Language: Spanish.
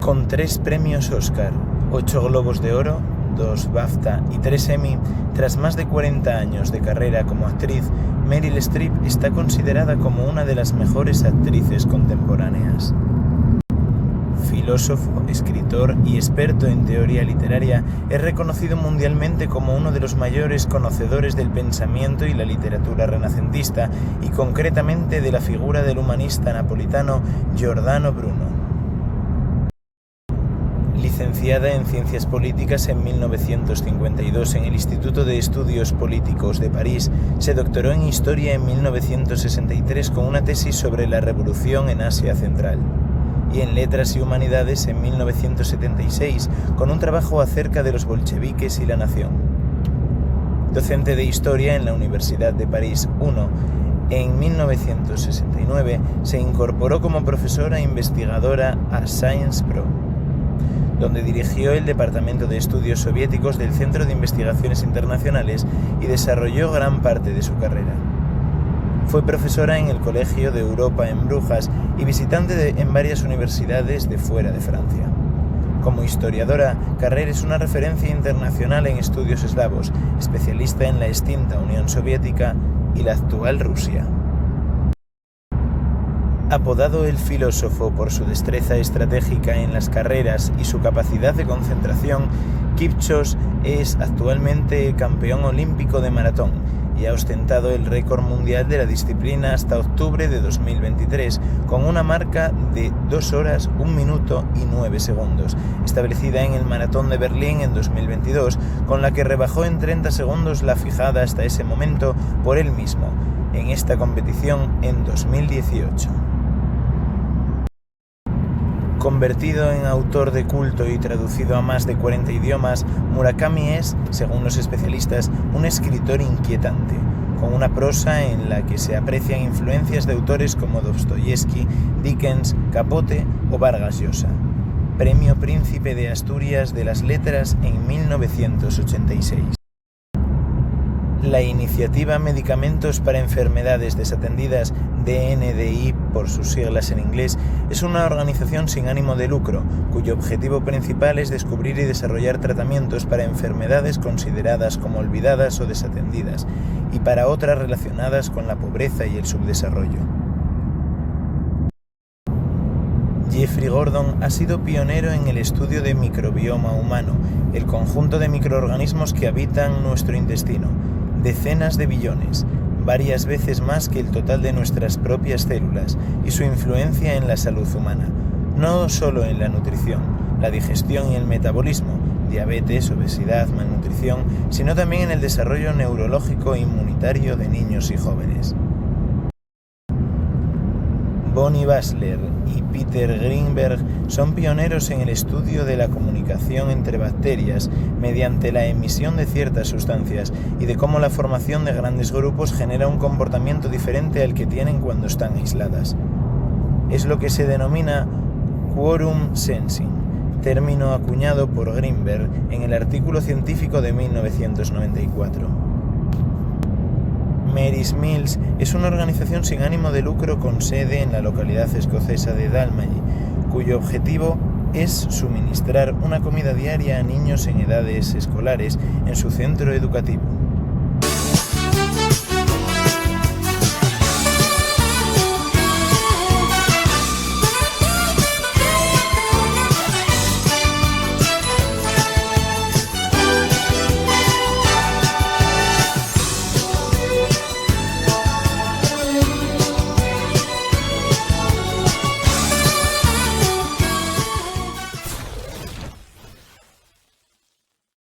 Con 3 premios Oscar, 8 Globos de Oro, 2 BAFTA y 3 Emmy, tras más de 40 años de carrera como actriz, Meryl Streep está considerada como una de las mejores actrices contemporáneas. Filósofo, escritor y experto en teoría literaria, es reconocido mundialmente como uno de los mayores conocedores del pensamiento y la literatura renacentista, y concretamente de la figura del humanista napolitano Giordano Bruno. Licenciada en Ciencias Políticas en 1952 en el Instituto de Estudios Políticos de París, se doctoró en Historia en 1963 con una tesis sobre la Revolución en Asia Central, y en Letras y Humanidades en 1976 con un trabajo acerca de los bolcheviques y la nación. Docente de Historia en la Universidad de París I, en 1969 se incorporó como profesora investigadora a Sciences Po, donde dirigió el Departamento de Estudios Soviéticos del Centro de Investigaciones Internacionales y desarrolló gran parte de su carrera. Fue profesora en el Colegio de Europa en Brujas y visitante en varias universidades de fuera de Francia. Como historiadora, Carrère es una referencia internacional en estudios eslavos, especialista en la extinta Unión Soviética y la actual Rusia. Apodado el filósofo por su destreza estratégica en las carreras y su capacidad de concentración, Kipchoge es actualmente campeón olímpico de maratón y ha ostentado el récord mundial de la disciplina hasta octubre de 2023, con una marca de 2 horas, 1 minuto y 9 segundos, establecida en el Maratón de Berlín en 2022, con la que rebajó en 30 segundos la fijada hasta ese momento por él mismo en esta competición en 2018. Convertido en autor de culto y traducido a más de 40 idiomas, Murakami es, según los especialistas, un escritor inquietante, con una prosa en la que se aprecian influencias de autores como Dostoyevsky, Dickens, Capote o Vargas Llosa. Premio Príncipe de Asturias de las Letras en 1986. La iniciativa Medicamentos para Enfermedades Desatendidas, DNDi por sus siglas en inglés, es una organización sin ánimo de lucro, cuyo objetivo principal es descubrir y desarrollar tratamientos para enfermedades consideradas como olvidadas o desatendidas, y para otras relacionadas con la pobreza y el subdesarrollo. Jeffrey Gordon ha sido pionero en el estudio de microbioma humano, el conjunto de microorganismos que habitan nuestro intestino, decenas de billones, varias veces más que el total de nuestras propias células, y su influencia en la salud humana, no solo en la nutrición, la digestión y el metabolismo, diabetes, obesidad, malnutrición, sino también en el desarrollo neurológico e inmunitario de niños y jóvenes. Bonnie Bassler y Peter Greenberg son pioneros en el estudio de la comunicación entre bacterias mediante la emisión de ciertas sustancias y de cómo la formación de grandes grupos genera un comportamiento diferente al que tienen cuando están aisladas. Es lo que se denomina quorum sensing, término acuñado por Greenberg en el artículo científico de 1994. Mary's Mills es una organización sin ánimo de lucro con sede en la localidad escocesa de Dalmally, cuyo objetivo es suministrar una comida diaria a niños en edades escolares en su centro educativo.